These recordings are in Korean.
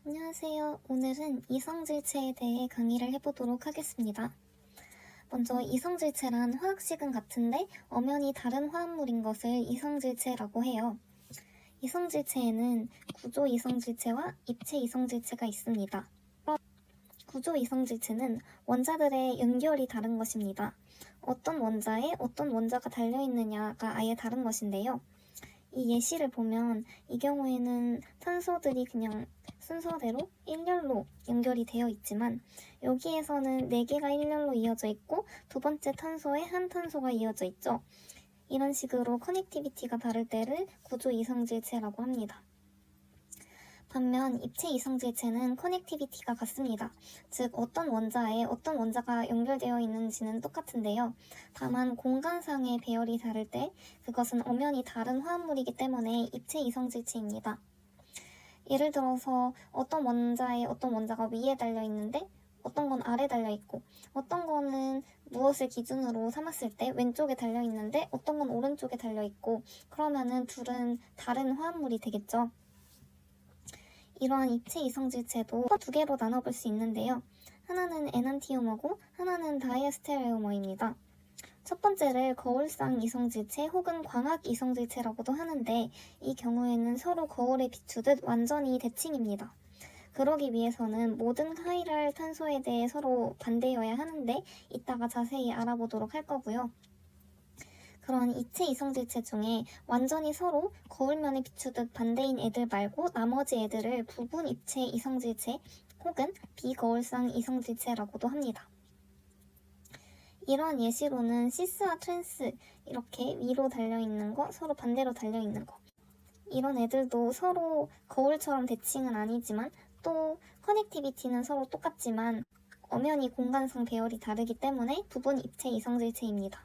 안녕하세요. 오늘은 이성질체에 대해 강의를 해보도록 하겠습니다. 먼저 이성질체란 화학식은 같은데 엄연히 다른 화합물인 것을 이성질체라고 해요. 이성질체에는 구조 이성질체와 입체 이성질체가 있습니다. 구조 이성질체는 원자들의 연결이 다른 것입니다. 어떤 원자에 어떤 원자가 달려있느냐가 아예 다른 것인데요. 이 예시를 보면 이 경우에는 탄소들이 그냥 순서대로 일렬로 연결이 되어 있지만 여기에서는 4개가 일렬로 이어져 있고 두 번째 탄소에 한 탄소가 이어져 있죠. 이런 식으로 커넥티비티가 다를 때를 구조 이성질체라고 합니다. 반면 입체 이성질체는 커넥티비티가 같습니다. 즉 어떤 원자에 어떤 원자가 연결되어 있는지는 똑같은데요. 다만 공간상의 배열이 다를 때 그것은 엄연히 다른 화합물이기 때문에 입체 이성질체입니다. 예를 들어서 어떤 원자에 어떤 원자가 위에 달려있는데 어떤 건 아래 달려있고 어떤 거는 무엇을 기준으로 삼았을 때 왼쪽에 달려있는데 어떤 건 오른쪽에 달려있고 그러면은 둘은 다른 화합물이 되겠죠. 이러한 입체 이성질체도 두 개로 나눠볼 수 있는데요. 하나는 에난티우머고 하나는 다이아스테레오머입니다. 첫 번째를 거울상 이성질체 혹은 광학 이성질체라고도 하는데 이 경우에는 서로 거울에 비추듯 완전히 대칭입니다. 그러기 위해서는 모든 카이랄 탄소에 대해 서로 반대여야 하는데 이따가 자세히 알아보도록 할 거고요. 그런 입체 이성질체 중에 완전히 서로 거울면에 비추듯 반대인 애들 말고 나머지 애들을 부분 입체 이성질체 혹은 비거울상 이성질체라고도 합니다. 이러한 예시로는 시스와 트랜스 이렇게 위로 달려있는 거, 서로 반대로 달려있는 거 이런 애들도 서로 거울처럼 대칭은 아니지만 또 커넥티비티는 서로 똑같지만 엄연히 공간상 배열이 다르기 때문에 부분 입체 이성질체입니다.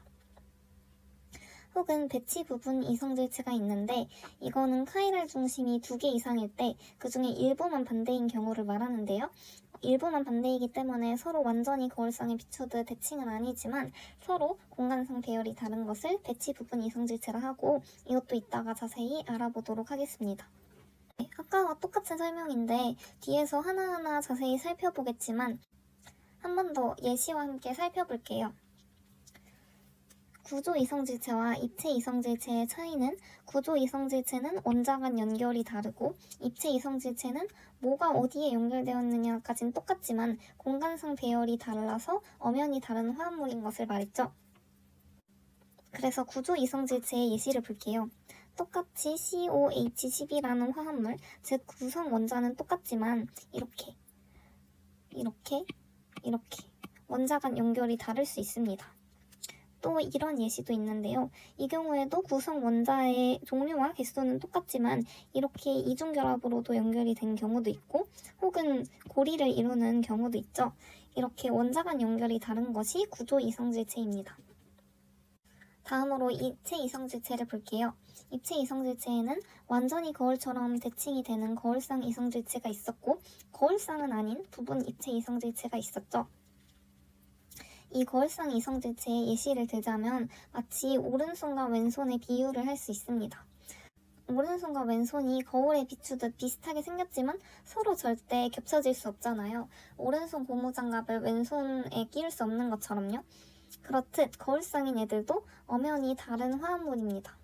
혹은 배치 부분 이성질체가 있는데 이거는 카이랄 중심이 2개 이상일 때 그 중에 일부만 반대인 경우를 말하는데요. 일부만 반대이기 때문에 서로 완전히 거울상에 비추듯 대칭은 아니지만 서로 공간상 배열이 다른 것을 배치 부분 이성질체라 하고 이것도 이따가 자세히 알아보도록 하겠습니다. 아까와 똑같은 설명인데 뒤에서 하나하나 자세히 살펴보겠지만 한 번 더 예시와 함께 살펴볼게요. 구조 이성질체와 입체 이성질체의 차이는 구조 이성질체는 원자 간 연결이 다르고 입체 이성질체는 뭐가 어디에 연결되었느냐까지는 똑같지만 공간상 배열이 달라서 엄연히 다른 화합물인 것을 말했죠. 그래서 구조 이성질체의 예시를 볼게요. 똑같이 COH12라는 화합물, 즉 구성 원자는 똑같지만 이렇게 원자 간 연결이 다를 수 있습니다. 또 이런 예시도 있는데요. 이 경우에도 구성 원자의 종류와 개수는 똑같지만 이렇게 이중결합으로도 연결이 된 경우도 있고 혹은 고리를 이루는 경우도 있죠. 이렇게 원자 간 연결이 다른 것이 구조 이성질체입니다. 다음으로 입체 이성질체를 볼게요. 입체 이성질체에는 완전히 거울처럼 대칭이 되는 거울상 이성질체가 있었고 거울상은 아닌 부분 입체 이성질체가 있었죠. 이 거울상 이성질체의 예시를 들자면 마치 오른손과 왼손의 비유를 할 수 있습니다. 오른손과 왼손이 거울에 비추듯 비슷하게 생겼지만 서로 절대 겹쳐질 수 없잖아요. 오른손 고무장갑을 왼손에 끼울 수 없는 것처럼요. 그렇듯 거울상인 애들도 엄연히 다른 화합물입니다.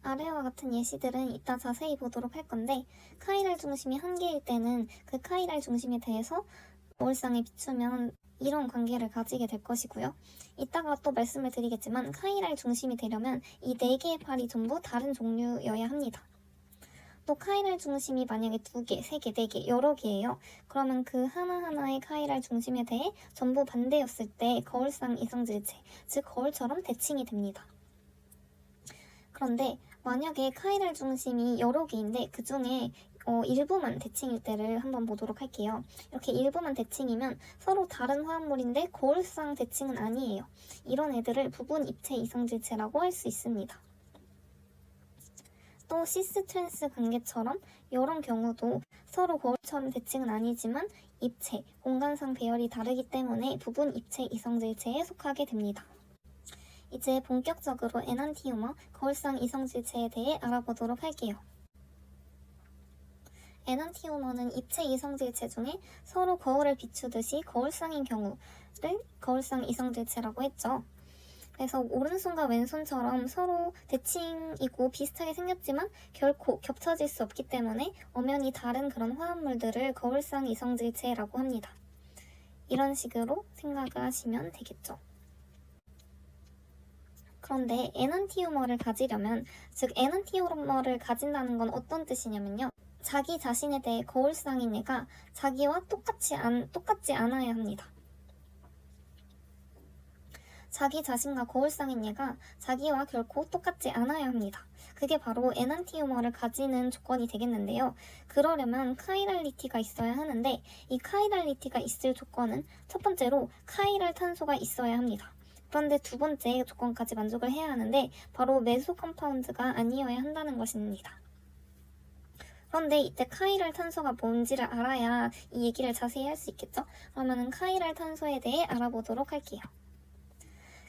아래와 같은 예시들은 이따 자세히 보도록 할 건데 카이랄 중심이 한 개일 때는 그 카이랄 중심에 대해서 거울상에 비추면 이런 관계를 가지게 될 것이고요. 이따가 또 말씀을 드리겠지만 카이랄 중심이 되려면 이 4개의 팔이 전부 다른 종류여야 합니다. 또 카이랄 중심이 만약에 2개, 3개, 4개, 여러 개예요. 그러면 그 하나하나의 카이랄 중심에 대해 전부 반대였을 때 거울상 이성질체, 즉 거울처럼 대칭이 됩니다. 그런데 만약에 카이랄 중심이 여러 개인데 그 중에 일부만 대칭일 때를 한번 보도록 할게요. 이렇게 일부만 대칭이면 서로 다른 화합물인데 거울상 대칭은 아니에요. 이런 애들을 부분 입체 이성질체라고 할 수 있습니다. 또 시스 트랜스 관계처럼 이런 경우도 서로 거울처럼 대칭은 아니지만 입체, 공간상 배열이 다르기 때문에 부분 입체 이성질체에 속하게 됩니다. 이제 본격적으로 에난티우머, 거울상 이성질체에 대해 알아보도록 할게요. 에넌티오머는 입체 이성질체 중에 서로 거울을 비추듯이 거울상인 경우를 거울상 이성질체라고 했죠. 그래서 오른손과 왼손처럼 서로 대칭이고 비슷하게 생겼지만 결코 겹쳐질 수 없기 때문에 엄연히 다른 그런 화합물들을 거울상 이성질체라고 합니다. 이런 식으로 생각을 하시면 되겠죠. 그런데 에넌티오머를 가지려면, 즉 에넌티오머를 가진다는 건 어떤 뜻이냐면요. 자기 자신에 대해 거울상인 얘가 자기와 똑같지 않아야 합니다. 자기 자신과 거울상인 얘가 자기와 결코 똑같지 않아야 합니다. 그게 바로 에넌티오머를 가지는 조건이 되겠는데요. 그러려면 카이랄리티가 있어야 하는데, 이 카이랄리티가 있을 조건은 첫 번째로 카이랄 탄소가 있어야 합니다. 그런데 두 번째 조건까지 만족을 해야 하는데 바로 메소 컴파운드가 아니어야 한다는 것입니다. 그런데 이때 카이랄 탄소가 뭔지를 알아야 이 얘기를 자세히 할 수 있겠죠? 그러면 카이랄 탄소에 대해 알아보도록 할게요.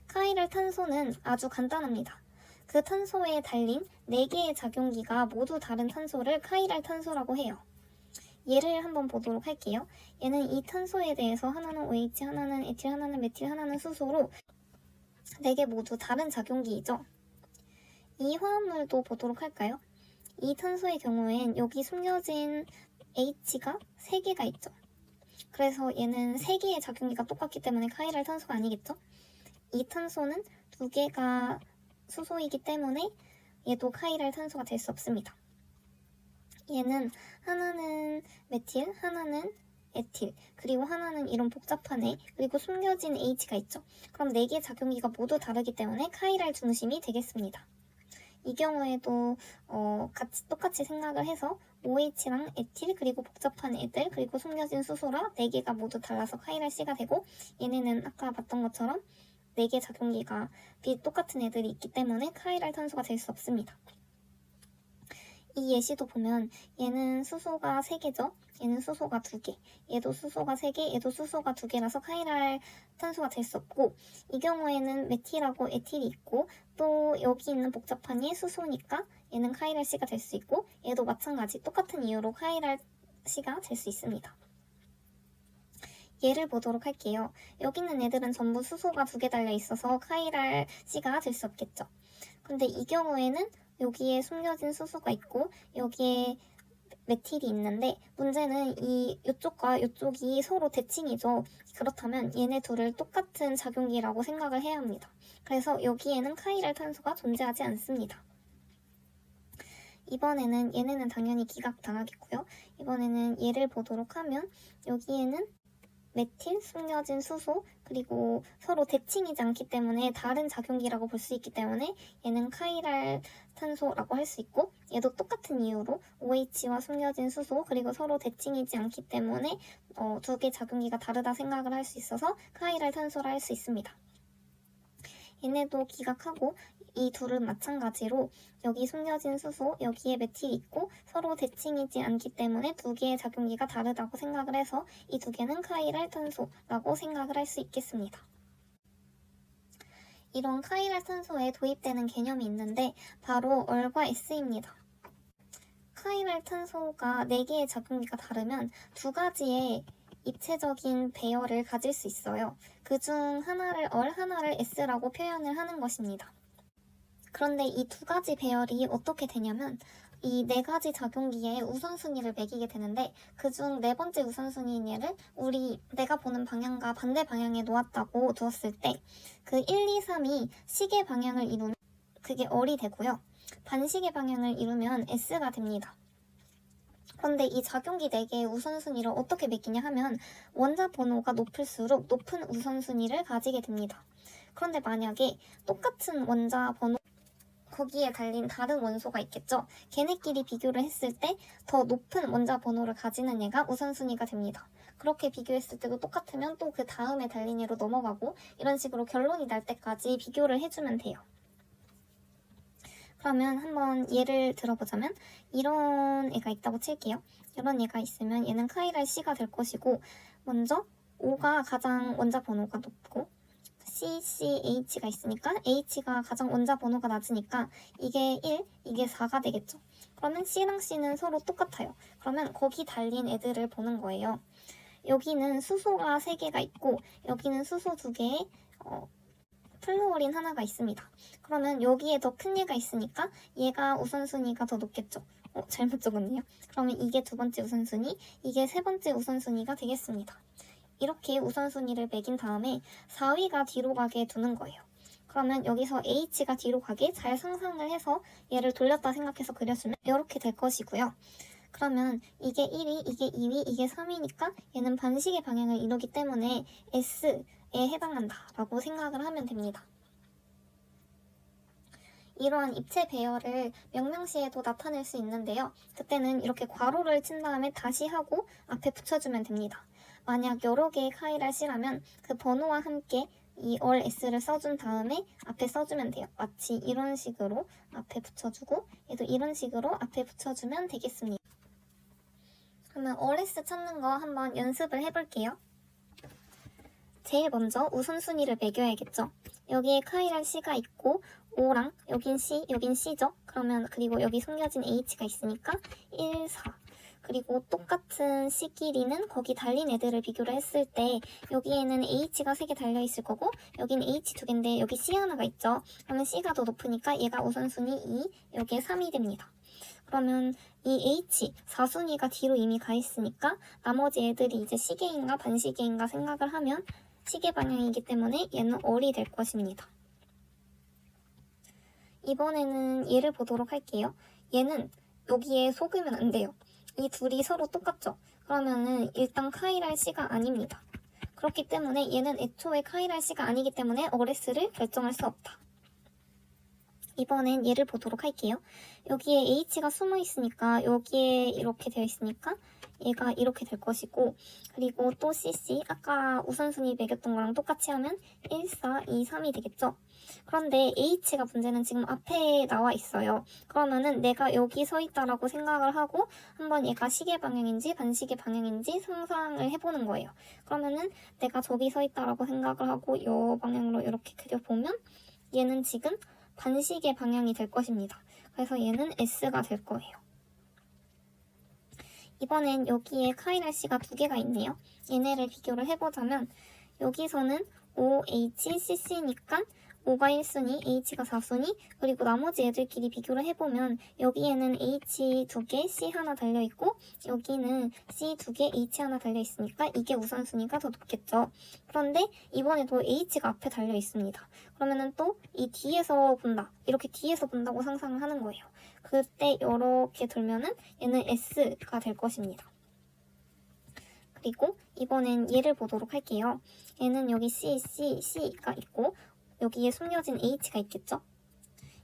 카이랄 탄소는 아주 간단합니다. 그 탄소에 달린 4개의 작용기가 모두 다른 탄소를 카이랄 탄소라고 해요. 예를 한번 보도록 할게요. 얘는 이 탄소에 대해서 하나는 OH, 하나는 에틸, 하나는 메틸, 하나는 수소로 4개 모두 다른 작용기이죠. 이 화합물도 보도록 할까요? 이 탄소의 경우엔 여기 숨겨진 H가 3개가 있죠. 그래서 얘는 3개의 작용기가 똑같기 때문에 카이랄 탄소가 아니겠죠? 이 탄소는 2개가 수소이기 때문에 얘도 카이랄 탄소가 될 수 없습니다. 얘는 하나는 메틸, 하나는 에틸, 그리고 하나는 이런 복잡한 애, 그리고 숨겨진 H가 있죠. 그럼 4개의 작용기가 모두 다르기 때문에 카이랄 중심이 되겠습니다. 이 경우에도 똑같이 생각을 해서 OH랑 에틸, 그리고 복잡한 애들, 그리고 숨겨진 수소라 4개가 모두 달라서 카이랄 C가 되고, 얘네는 아까 봤던 것처럼 4개 작용기가 똑같은 애들이 있기 때문에 카이랄 탄소가 될 수 없습니다. 이 예시도 보면 얘는 수소가 3개죠. 얘는 수소가 2개. 얘도 수소가 3개, 얘도 수소가 2개라서 카이랄 탄소가 될 수 없고, 이 경우에는 메틸하고 에틸이 있고 또 여기 있는 복잡한 얘 수소니까 얘는 카이랄 C가 될 수 있고, 얘도 마찬가지 똑같은 이유로 카이랄 C가 될 수 있습니다. 예를 보도록 할게요. 여기 있는 애들은 전부 수소가 2개 달려 있어서 카이랄 C가 될 수 없겠죠. 근데 이 경우에는 여기에 숨겨진 수소가 있고 여기에 메틸이 있는데, 문제는 이쪽과 이쪽이 서로 대칭이죠. 그렇다면 얘네 둘을 똑같은 작용기라고 생각을 해야 합니다. 그래서 여기에는 카이랄 탄소가 존재하지 않습니다. 이번에는 얘네는 당연히 기각당하겠고요. 이번에는 얘를 보도록 하면 여기에는 메틸, 숨겨진 수소, 그리고 서로 대칭이지 않기 때문에 다른 작용기라고 볼 수 있기 때문에 얘는 카이랄 탄소라고 할 수 있고, 얘도 똑같은 이유로 OH와 숨겨진 수소, 그리고 서로 대칭이지 않기 때문에 2개 작용기가 다르다 생각을 할 수 있어서 카이랄 탄소라 할 수 있습니다. 얘네도 기각하고, 이 둘은 마찬가지로 여기 숨겨진 수소, 여기에 메틸이 있고 서로 대칭이지 않기 때문에 2개의 작용기가 다르다고 생각을 해서 이 2개는 카이랄 탄소라고 생각을 할 수 있겠습니다. 이런 카이랄 탄소에 도입되는 개념이 있는데 바로 얼과 S입니다. 카이랄 탄소가 4개의 작용기가 다르면 2가지의 입체적인 배열을 가질 수 있어요. 그중 하나를 얼, 하나를 S라고 표현을 하는 것입니다. 그런데 이 2가지 배열이 어떻게 되냐면 이 4가지 작용기에 우선순위를 매기게 되는데, 그중 4번째 우선순위인 얘를 내가 보는 방향과 반대 방향에 놓았다고 두었을 때 그 1, 2, 3이 시계 방향을 이루면 그게 얼이 되고요. 반시계 방향을 이루면 S가 됩니다. 그런데 이 작용기 4개의 우선순위를 어떻게 매기냐 하면 원자 번호가 높을수록 높은 우선순위를 가지게 됩니다. 그런데 만약에 똑같은 원자 번호 거기에 달린 다른 원소가 있겠죠. 걔네끼리 비교를 했을 때 더 높은 원자 번호를 가지는 얘가 우선순위가 됩니다. 그렇게 비교했을 때도 똑같으면 또 그 다음에 달린 얘로 넘어가고, 이런 식으로 결론이 날 때까지 비교를 해주면 돼요. 그러면 한번 예를 들어보자면 이런 애가 있다고 칠게요. 이런 애가 있으면 얘는 카이랄 C가 될 것이고, 먼저 O가 가장 원자 번호가 높고 CCH가 있으니까 H가 가장 원자 번호가 낮으니까 이게 1, 이게 4가 되겠죠. 그러면 C랑 C는 서로 똑같아요. 그러면 거기 달린 애들을 보는 거예요. 여기는 수소가 3개가 있고 여기는 수소 2개에 플루오린 하나가 있습니다. 그러면 여기에 더 큰 얘가 있으니까 얘가 우선순위가 더 높겠죠. 잘못 적었네요. 그러면 이게 두 번째 우선순위, 이게 세 번째 우선순위가 되겠습니다. 이렇게 우선순위를 매긴 다음에 4위가 뒤로 가게 두는 거예요. 그러면 여기서 H가 뒤로 가게 잘 상상을 해서 얘를 돌렸다 생각해서 그려주면 이렇게 될 것이고요. 그러면 이게 1위, 이게 2위, 이게 3위니까 얘는 반시계 방향을 이루기 때문에 S에 해당한다라고 생각을 하면 됩니다. 이러한 입체 배열을 명명시에도 나타낼 수 있는데요. 그때는 이렇게 괄호를 친 다음에 다시 하고 앞에 붙여주면 됩니다. 만약 여러 개의 카이랄 C라면 그 번호와 함께 이 all S를 써준 다음에 앞에 써주면 돼요. 마치 이런 식으로 앞에 붙여주고 얘도 이런 식으로 앞에 붙여주면 되겠습니다. 그러면 all S 찾는 거 한번 연습을 해볼게요. 제일 먼저 우선순위를 매겨야겠죠. 여기에 카이랄 C가 있고 O랑 여긴 C, 여긴 C죠. 그러면 그리고 여기 숨겨진 H가 있으니까 1, 4. 그리고 똑같은 C끼리는 거기 달린 애들을 비교를 했을 때 여기에는 H가 3개 달려있을 거고 여긴 H 2개인데 여기 C 하나가 있죠. 그러면 C가 더 높으니까 얘가 우선순위 2, 여기에 3이 됩니다. 그러면 이 H, 4순위가 뒤로 이미 가 있으니까 나머지 애들이 이제 시계인가 반시계인가 생각을 하면 시계 방향이기 때문에 얘는 얼이 될 것입니다. 이번에는 얘를 보도록 할게요. 얘는 여기에 속으면 안 돼요. 이 둘이 서로 똑같죠? 그러면은 일단 카이랄 C가 아닙니다. 그렇기 때문에 얘는 애초에 카이랄 C가 아니기 때문에 어레스를 결정할 수 없다. 이번엔 얘를 보도록 할게요. 여기에 H가 숨어 있으니까 여기에 이렇게 되어 있으니까 얘가 이렇게 될 것이고 그리고 또 CC 아까 우선순위 매겼던 거랑 똑같이 하면 1, 4, 2, 3이 되겠죠. 그런데 H가 문제는 지금 앞에 나와 있어요. 그러면은 내가 여기 서 있다라고 생각을 하고 한번 얘가 시계 방향인지 반시계 방향인지 상상을 해보는 거예요. 그러면은 내가 저기 서 있다라고 생각을 하고 이 방향으로 이렇게 그려보면 얘는 지금 반시계 방향이 될 것입니다. 그래서 얘는 S가 될 거예요. 이번엔 여기에 카이랄 C가 2개가 있네요. 얘네를 비교를 해보자면 여기서는 OHCC니까 O가 1순위, H가 4순위, 그리고 나머지 애들끼리 비교를 해보면 여기에는 H 2개, C 하나 달려있고 여기는 C 2개, H 하나 달려있으니까 이게 우선순위가 더 높겠죠. 그런데 이번에도 H가 앞에 달려있습니다. 그러면은 또 이 뒤에서 본다, 이렇게 뒤에서 본다고 상상을 하는 거예요. 그때 이렇게 돌면은 얘는 S가 될 것입니다. 그리고 이번엔 얘를 보도록 할게요. 얘는 여기 C가 있고 여기에 숨겨진 H가 있겠죠?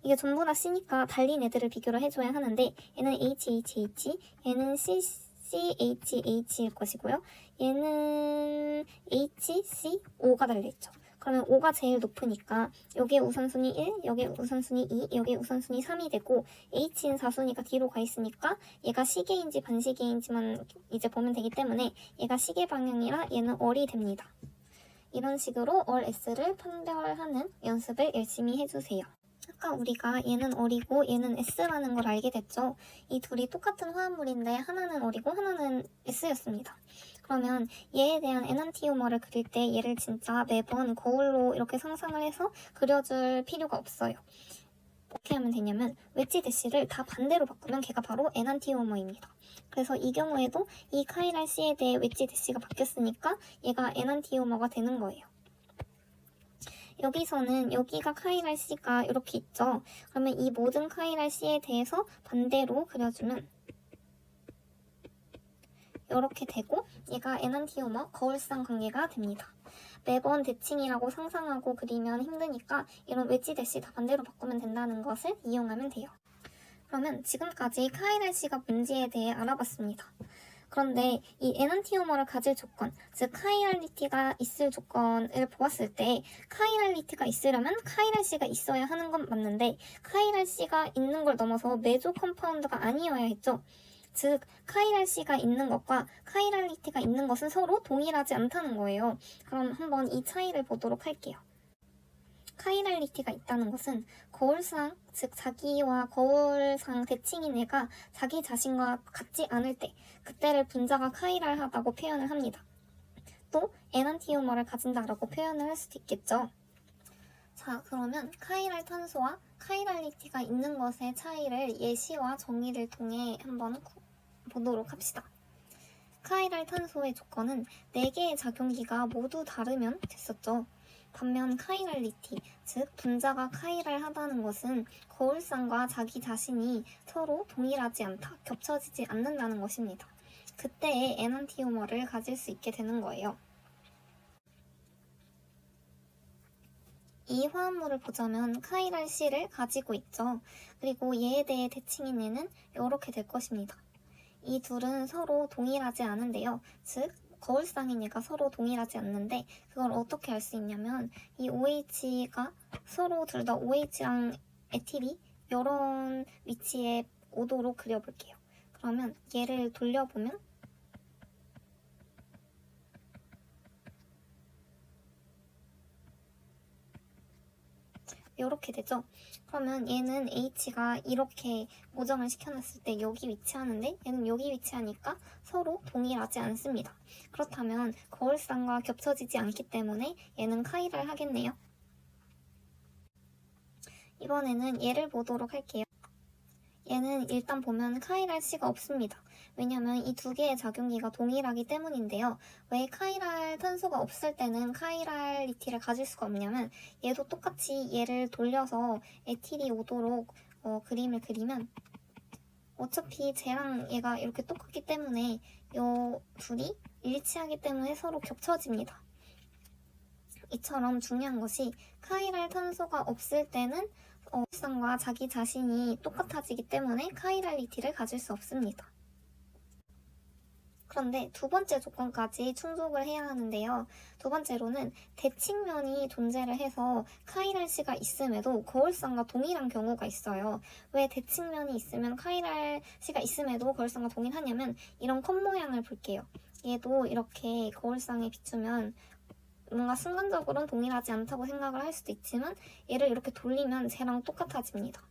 이게 전부 다 C니까 달린 애들을 비교를 해줘야 하는데 얘는 HHH, 얘는 CCHH일 것이고요. 얘는 HC, O가 달려있죠. 그러면 O가 제일 높으니까 여기에 우선순위 1, 여기에 우선순위 2, 여기에 우선순위 3이 되고 H인 4순위가 뒤로 가 있으니까 얘가 시계인지 반시계인지만 이제 보면 되기 때문에 얘가 시계 방향이라 얘는 얼이 됩니다. 이런 식으로 얼 S를 판별하는 연습을 열심히 해주세요. 아까 우리가 얘는 얼이고 얘는 S라는 걸 알게 됐죠. 이 둘이 똑같은 화합물인데 하나는 얼이고 하나는 S였습니다. 그러면 얘에 대한 에난티오머를 그릴 때 얘를 진짜 매번 거울로 이렇게 상상을 해서 그려줄 필요가 없어요. 어떻게 하면 되냐면 웨지 대시를 다 반대로 바꾸면 걔가 바로 에난티오머입니다. 그래서 이 경우에도 이 카이랄 C에 대해 웨지 대시가 바뀌었으니까 얘가 에난티오머가 되는 거예요. 여기서는 여기가 카이랄 C가 이렇게 있죠. 그러면 이 모든 카이랄 C에 대해서 반대로 그려주면 이렇게 되고 얘가 에난티오머 거울상 관계가 됩니다. 매번 대칭이라고 상상하고 그리면 힘드니까 이런 웨지 대시 다 반대로 바꾸면 된다는 것을 이용하면 돼요. 그러면 지금까지 카이랄 C가 뭔지에 대해 알아봤습니다. 그런데 이 에난티오머를 가질 조건, 즉 카이랄리티가 있을 조건을 보았을 때 카이랄리티가 있으려면 카이랄 C가 있어야 하는 건 맞는데 카이랄 C가 있는 걸 넘어서 메조 컴파운드가 아니어야 했죠. 즉 카이랄 C가 있는 것과 카이랄리티가 있는 것은 서로 동일하지 않다는 거예요. 그럼 한번 이 차이를 보도록 할게요. 카이랄리티가 있다는 것은 거울상, 즉 자기와 거울상 대칭인 애가 자기 자신과 같지 않을 때, 그때를 분자가 카이랄하다고 표현을 합니다. 또 에난티오머를 가진다라고 표현을 할 수도 있겠죠. 자, 그러면 카이랄 탄소와 카이랄리티가 있는 것의 차이를 예시와 정의를 통해 한번 보도록 합시다. 카이랄 탄소의 조건은 4개의 작용기가 모두 다르면 됐었죠. 반면 카이랄리티, 즉 분자가 카이랄하다는 것은 거울상과 자기 자신이 서로 동일하지 않다, 겹쳐지지 않는다는 것입니다. 그때의 에난티오머를 가질 수 있게 되는 거예요. 이 화합물을 보자면 카이랄 C를 가지고 있죠. 그리고 얘에 대해 대칭인 얘는 이렇게 될 것입니다. 이 둘은 서로 동일하지 않은데요. 즉 거울상인 얘가 서로 동일하지 않는데 그걸 어떻게 알 수 있냐면 이 OH가 서로 둘 다 OH랑 에틸이 이런 위치에 오도록 그려볼게요. 그러면 얘를 돌려보면 이렇게 되죠. 그러면 얘는 H가 이렇게 고정을 시켜놨을 때 여기 위치하는데 얘는 여기 위치하니까 서로 동일하지 않습니다. 그렇다면 거울상과 겹쳐지지 않기 때문에 얘는 카이랄 하겠네요. 이번에는 얘를 보도록 할게요. 얘는 일단 보면 카이랄 C가 없습니다. 왜냐면 이 2개의 작용기가 동일하기 때문인데요. 왜 카이랄 탄소가 없을 때는 카이랄리티를 가질 수가 없냐면 얘도 똑같이 얘를 돌려서 에틸이 오도록 그림을 그리면 어차피 쟤랑 얘가 이렇게 똑같기 때문에 이 둘이 일치하기 때문에 서로 겹쳐집니다. 이처럼 중요한 것이 카이랄 탄소가 없을 때는 일상과 자기 자신이 똑같아지기 때문에 카이랄리티를 가질 수 없습니다. 그런데 2번째 조건까지 충족을 해야 하는데요. 2번째로는 대칭면이 존재를 해서 카이랄 C가 있음에도 거울상과 동일한 경우가 있어요. 왜 대칭면이 있으면 카이랄 C가 있음에도 거울상과 동일하냐면 이런 컵 모양을 볼게요. 얘도 이렇게 거울상에 비추면 뭔가 순간적으로는 동일하지 않다고 생각을 할 수도 있지만 얘를 이렇게 돌리면 쟤랑 똑같아집니다.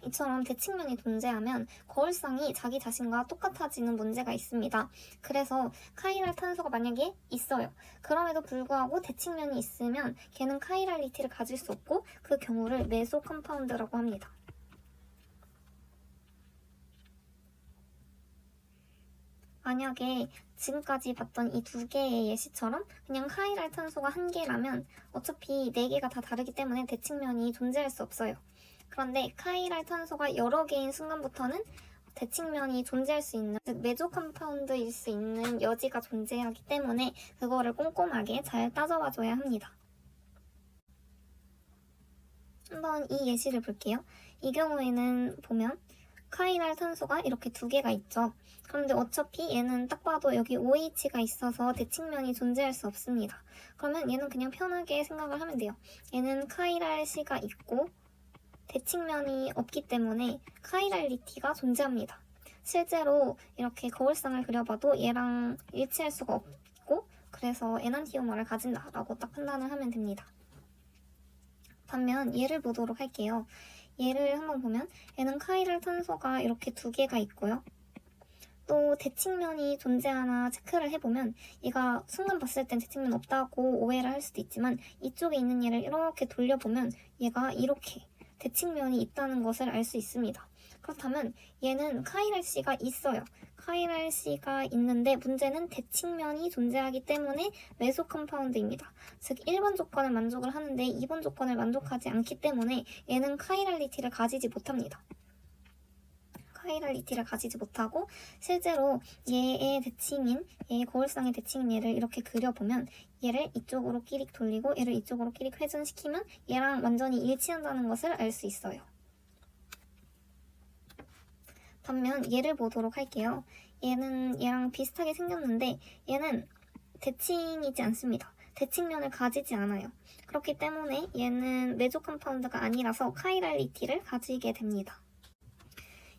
이처럼 대칭면이 존재하면 거울상이 자기 자신과 똑같아지는 문제가 있습니다. 그래서 카이랄 탄소가 만약에 있어요. 그럼에도 불구하고 대칭면이 있으면 걔는 카이랄리티를 가질 수 없고 그 경우를 메소 컴파운드라고 합니다. 만약에 지금까지 봤던 이 2개의 예시처럼 그냥 카이랄 탄소가 1개라면 어차피 4개가 다 다르기 때문에 대칭면이 존재할 수 없어요. 그런데 카이랄 탄소가 여러 개인 순간부터는 대칭면이 존재할 수 있는, 즉 메조 컴파운드일 수 있는 여지가 존재하기 때문에 그거를 꼼꼼하게 잘 따져봐줘야 합니다. 한번 이 예시를 볼게요. 이 경우에는 보면 카이랄 탄소가 이렇게 2개가 있죠. 그런데 어차피 얘는 딱 봐도 여기 OH가 있어서 대칭면이 존재할 수 없습니다. 그러면 얘는 그냥 편하게 생각을 하면 돼요. 얘는 카이랄 C가 있고 대칭면이 없기 때문에 카이랄리티가 존재합니다. 실제로 이렇게 거울상을 그려봐도 얘랑 일치할 수가 없고 그래서 에난티오머를 가진다라고 딱 판단을 하면 됩니다. 반면 얘를 보도록 할게요. 얘를 한번 보면 얘는 카이랄 탄소가 이렇게 2개가 있고요. 또 대칭면이 존재하나 체크를 해보면 얘가 순간 봤을 땐 대칭면 없다고 오해를 할 수도 있지만 이쪽에 있는 얘를 이렇게 돌려보면 얘가 이렇게 대칭면이 있다는 것을 알 수 있습니다. 그렇다면 얘는 카이랄 C가 있어요. 카이랄 C가 있는데 문제는 대칭면이 존재하기 때문에 메소 컴파운드입니다. 즉 1번 조건을 만족을 하는데 2번 조건을 만족하지 않기 때문에 얘는 카이랄리티를 가지지 못합니다. 카이랄리티를 가지지 못하고 실제로 얘의 대칭인, 얘의 거울상의 대칭인 얘를 이렇게 그려보면 얘를 이쪽으로 끼릭 돌리고 얘를 이쪽으로 끼릭 회전시키면 얘랑 완전히 일치한다는 것을 알 수 있어요. 반면 얘를 보도록 할게요. 얘는 얘랑 비슷하게 생겼는데 얘는 대칭이지 않습니다. 대칭면을 가지지 않아요. 그렇기 때문에 얘는 메조 컴파운드가 아니라서 카이랄리티를 가지게 됩니다.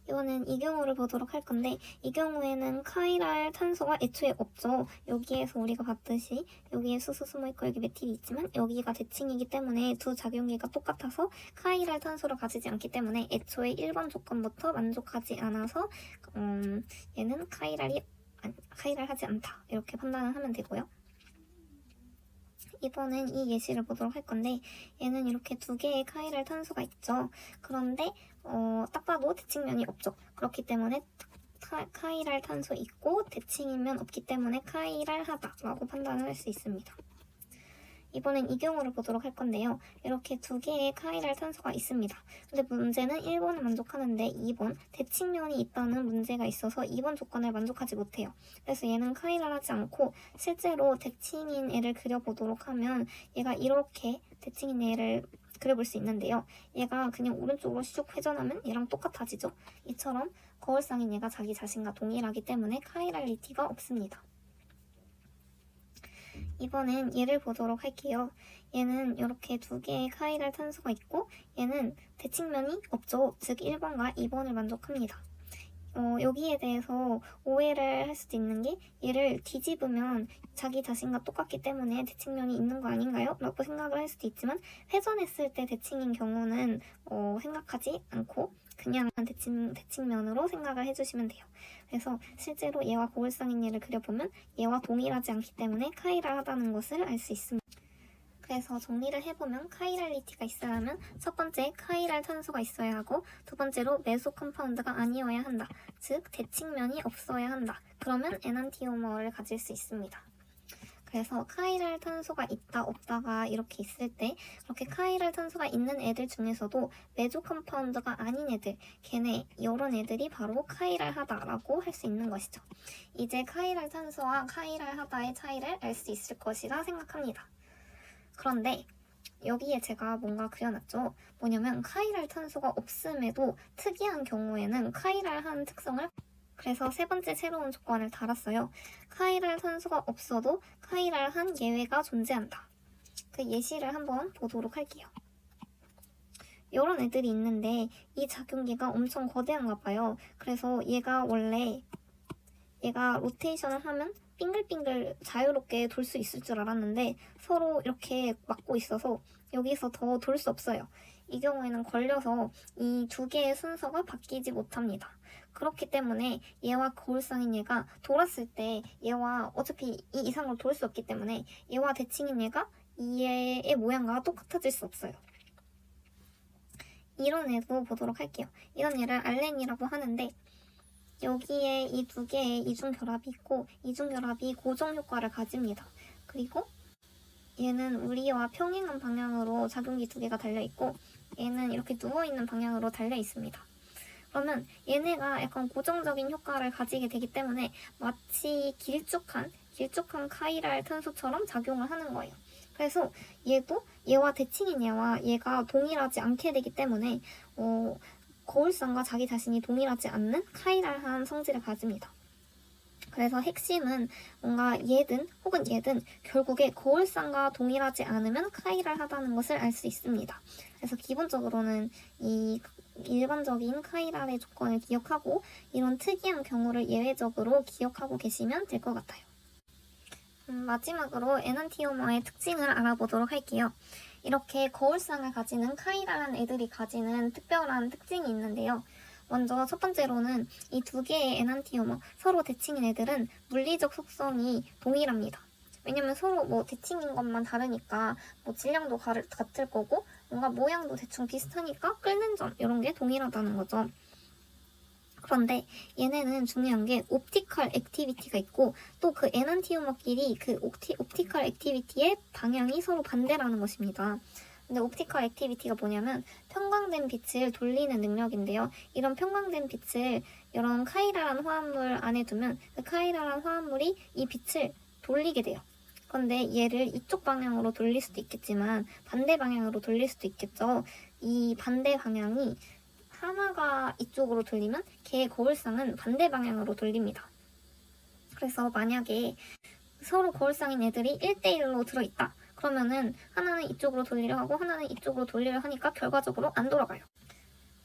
이거는 이 경우를 보도록 할 건데 이 경우에는 카이랄 탄소가 애초에 없죠. 여기에서 우리가 봤듯이 여기에 수소 숨어있고 여기 메틸이 있지만 여기가 대칭이기 때문에 두 작용기가 똑같아서 카이랄 탄소를 가지지 않기 때문에 애초에 1번 조건부터 만족하지 않아서 얘는 카이랄하지 않다 이렇게 판단을 하면 되고요. 이번엔 이 예시를 보도록 할 건데 얘는 이렇게 두 개의 카이랄 탄소가 있죠. 그런데 딱 봐도 대칭면이 없죠. 그렇기 때문에 카이랄 탄소 있고 대칭이면 없기 때문에 카이랄하다라고 판단을 할 수 있습니다. 이번엔 이 경우를 보도록 할 건데요. 이렇게 두 개의 카이랄 탄소가 있습니다. 근데 문제는 1번을 만족하는데 2번 대칭면이 있다는 문제가 있어서 2번 조건을 만족하지 못해요. 그래서 얘는 카이랄하지 않고 실제로 대칭인 애를 그려보도록 하면 얘가 이렇게 대칭인 애를 그려볼 수 있는데요. 얘가 그냥 오른쪽으로 슉 회전하면 얘랑 똑같아지죠. 이처럼 거울상인 얘가 자기 자신과 동일하기 때문에 카이랄리티가 없습니다. 이번엔 얘를 보도록 할게요. 얘는 이렇게 두 개의 카이랄 탄소가 있고 얘는 대칭면이 없죠. 즉 1번과 2번을 만족합니다. 여기에 대해서 오해를 할 수도 있는 게 얘를 뒤집으면 자기 자신과 똑같기 때문에 대칭면이 있는 거 아닌가요? 라고 생각을 할 수도 있지만 회전했을 때 대칭인 경우는 생각하지 않고 그냥 대칭면으로 생각을 해주시면 돼요. 그래서 실제로 얘와 고울상인 얘를 그려보면 얘와 동일하지 않기 때문에 카이랄하다는 것을 알 수 있습니다. 그래서 정리를 해보면 카이랄리티가 있어야 하면 첫 번째 카이랄 탄소가 있어야 하고 두 번째로 메소 컴파운드가 아니어야 한다. 즉 대칭면이 없어야 한다. 그러면 에난티오머를 가질 수 있습니다. 그래서 카이랄 탄소가 있다 없다가 이렇게 있을 때 그렇게 카이랄 탄소가 있는 애들 중에서도 메조 컴파운드가 아닌 애들 걔네 이런 애들이 바로 카이랄하다라고 할 수 있는 것이죠. 이제 카이랄 탄소와 카이랄하다의 차이를 알 수 있을 것이라 생각합니다. 그런데 여기에 제가 뭔가 그려놨죠. 뭐냐면 카이랄 탄소가 없음에도 특이한 경우에는 카이랄한 특성을 그래서 세 번째 새로운 조건을 달았어요. 카이랄 탄소가 없어도 카이랄한 예외가 존재한다. 그 예시를 한번 보도록 할게요. 이런 애들이 있는데 이 작용기가 엄청 거대한가 봐요. 그래서 얘가 로테이션을 하면 빙글빙글 자유롭게 돌 수 있을 줄 알았는데 서로 이렇게 막고 있어서 여기서 더 돌 수 없어요. 이 경우에는 걸려서 이 두 개의 순서가 바뀌지 못합니다. 그렇기 때문에 얘와 거울상인 얘가 돌았을 때 얘와 어차피 이 이상으로 돌 수 없기 때문에 얘와 대칭인 얘가 이 애의 모양과 똑같아질 수 없어요. 이런 애도 보도록 할게요. 이런 애를 알렌이라고 하는데 여기에 이 두 개의 이중결합이 있고 이중결합이 고정효과를 가집니다. 그리고 얘는 우리와 평행한 방향으로 작용기 두 개가 달려있고 얘는 이렇게 누워있는 방향으로 달려있습니다. 그러면 얘네가 약간 고정적인 효과를 가지게 되기 때문에 마치 길쭉한 카이랄 탄소처럼 작용을 하는 거예요. 그래서 얘도 얘와 대칭인 얘가 동일하지 않게 되기 때문에 거울상과 자기 자신이 동일하지 않는 카이랄한 성질을 가집니다. 그래서 핵심은 뭔가 얘든 혹은 얘든 결국에 거울상과 동일하지 않으면 카이랄하다는 것을 알 수 있습니다. 그래서 기본적으로는 이 일반적인 카이랄의 조건을 기억하고 이런 특이한 경우를 예외적으로 기억하고 계시면 될 것 같아요. 마지막으로 에난티오머의 특징을 알아보도록 할게요. 이렇게 거울상을 가지는 카이랄한 애들이 가지는 특별한 특징이 있는데요. 먼저 첫 번째로는 이 두 개의 에난티오머, 서로 대칭인 애들은 물리적 속성이 동일합니다. 왜냐면 서로 대칭인 것만 다르니까 질량도 같을 거고 뭔가 모양도 대충 비슷하니까 끓는 점 이런 게 동일하다는 거죠. 그런데 얘네는 중요한 게 옵티컬 액티비티가 있고 또 그 에난티오머끼리 그 옵티컬 액티비티의 방향이 서로 반대라는 것입니다. 근데 옵티컬 액티비티가 뭐냐면 편광된 빛을 돌리는 능력인데요. 이런 편광된 빛을 이런 카이랄한 화합물 안에 두면 그 카이랄한 화합물이 이 빛을 돌리게 돼요. 그런데 얘를 이쪽 방향으로 돌릴 수도 있겠지만 반대 방향으로 돌릴 수도 있겠죠. 이 반대 방향이 하나가 이쪽으로 돌리면 걔의 거울상은 반대 방향으로 돌립니다. 그래서 만약에 서로 거울상인 애들이 1대1로 들어있다. 그러면은 하나는 이쪽으로 돌리려 하고 하나는 이쪽으로 돌리려 하니까 결과적으로 안 돌아가요.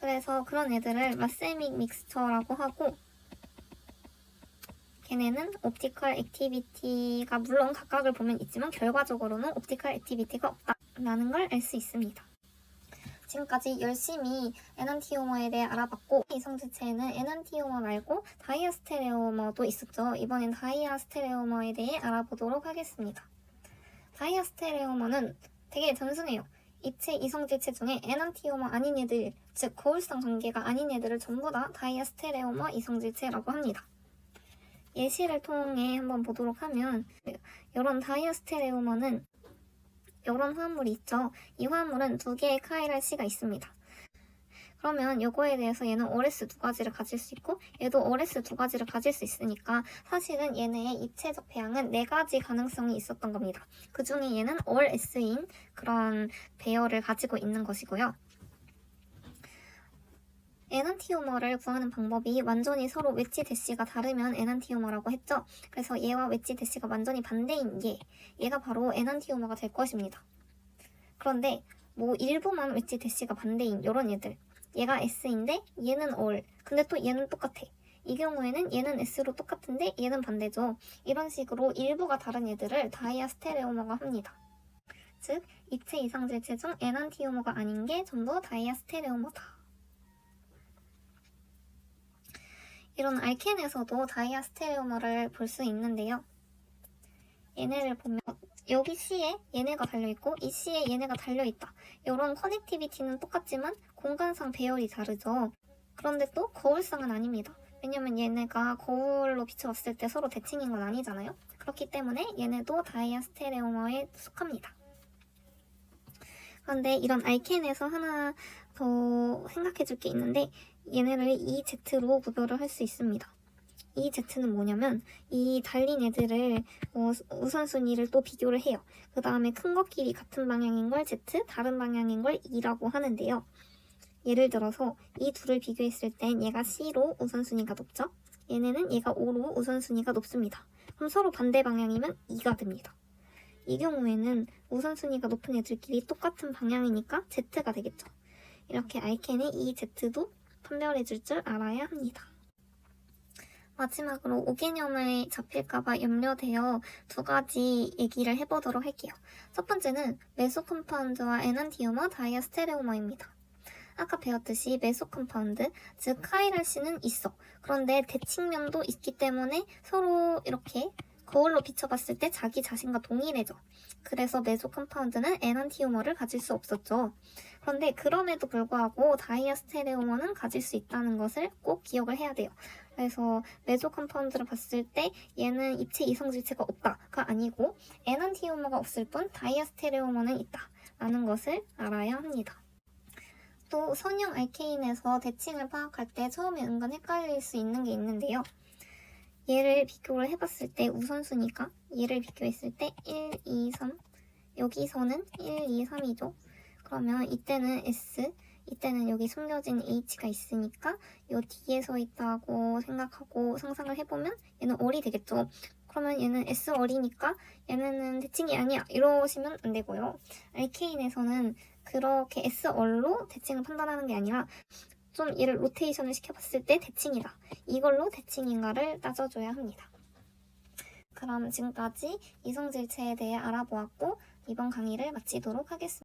그래서 그런 애들을 라세믹 믹스처라고 하고, 걔네는 옵티컬 액티비티가 물론 각각을 보면 있지만 결과적으로는 옵티컬 액티비티가 없다라는 걸 알 수 있습니다. 지금까지 열심히 에넌티오머에 대해 알아봤고, 이성질체에는 에넌티오머 말고 다이아스테레오머도 있었죠. 이번엔 다이아스테레오머에 대해 알아보도록 하겠습니다. 다이아스테레오머는 되게 단순해요. 입체 이성질체 중에 에넌티오머 아닌 애들, 즉 거울상 관계가 아닌 애들을 전부 다 다이아스테레오머 이성질체라고 합니다. 예시를 통해 한번 보도록 하면, 이런 다이아스테레오머는 이런 화합물이 있죠. 이 화합물은 두 개의 카이랄 C가 있습니다. 그러면 이거에 대해서 얘는 OS 두 가지를 가질 수 있고 얘도 OS 두 가지를 가질 수 있으니까 사실은 얘네의 입체적 배양은 네 가지 가능성이 있었던 겁니다. 그 중에 얘는 All S인 그런 배열을 가지고 있는 것이고요. 에넌티오머를 구하는 방법이 완전히 서로 웨지 대시가 다르면 에넌티오머라고 했죠. 그래서 얘와 웨지 대시가 완전히 반대인 얘가 바로 에넌티오머가 될 것입니다. 그런데 뭐 일부만 웨지 대시가 반대인 이런 얘들, 얘가 S인데 얘는 All, 근데 또 얘는 똑같아. 이 경우에는 얘는 S로 똑같은데 얘는 반대죠. 이런 식으로 일부가 다른 얘들을 다이아스테레오머가 합니다. 즉 입체 이상질체 중 에넌티오머가 아닌 게 전부 다이아스테레오머다. 이런 알켄에서도 다이아스테레오머를 볼 수 있는데요. 얘네를 보면 여기 C에 얘네가 달려있고 이 C에 얘네가 달려있다. 이런 커넥티비티는 똑같지만 공간상 배열이 다르죠. 그런데 또 거울상은 아닙니다. 왜냐면 얘네가 거울로 비춰봤을 때 서로 대칭인 건 아니잖아요. 그렇기 때문에 얘네도 다이아스테레오머에 속합니다. 그런데 이런 알켄에서 하나 더 생각해줄 게 있는데 얘네를 EZ로 구별을 할 수 있습니다. EZ는 뭐냐면 이 달린 애들을 우선순위를 또 비교를 해요. 그 다음에 큰 것끼리 같은 방향인 걸 Z, 다른 방향인 걸 E라고 하는데요. 예를 들어서 이 둘을 비교했을 땐 얘가 C로 우선순위가 높죠? 얘네는 얘가 O로 우선순위가 높습니다. 그럼 서로 반대 방향이면 E가 됩니다. 이 경우에는 우선순위가 높은 애들끼리 똑같은 방향이니까 Z가 되겠죠. 이렇게 알켄의 EZ도 판별해줄 줄 알아야 합니다. 마지막으로 오개념을 잡힐까봐 염려되어 두 가지 얘기를 해보도록 할게요. 첫 번째는 메소컴파운드와 에넌티오머, 다이아스테레오머입니다. 아까 배웠듯이 메소컴파운드, 즉 카이랄 C는 있어. 그런데 대칭면도 있기 때문에 서로 이렇게 거울로 비춰봤을 때 자기 자신과 동일해져. 그래서 메소컴파운드는 에넌티오머를 가질 수 없었죠. 그런데 그럼에도 불구하고 다이아스테레오머는 가질 수 있다는 것을 꼭 기억을 해야 돼요. 그래서 메소컴파운드를 봤을 때 얘는 입체 이성질체가 없다가 아니고 에넌티오머가 없을 뿐 다이아스테레오머는 있다 라는 것을 알아야 합니다. 또 선형 알케인에서 대칭을 파악할 때 처음에 은근 헷갈릴 수 있는 게 있는데요. 얘를 비교를 해봤을 때 우선순위가 얘를 비교했을 때 1, 2, 3 여기서는 1, 2, 3이죠. 그러면 이때는 S, 이때는 여기 숨겨진 H가 있으니까 요 뒤에 서 있다고 생각하고 상상을 해보면 얘는 All이 되겠죠. 그러면 얘는 S All이니까 얘네는 대칭이 아니야 이러시면 안 되고요. 알케인에서는 그렇게 S All로 대칭을 판단하는 게 아니라 좀 얘를 로테이션을 시켜봤을 때 대칭이다. 이걸로 대칭인가를 따져줘야 합니다. 그럼 지금까지 이성질체에 대해 알아보았고 이번 강의를 마치도록 하겠습니다.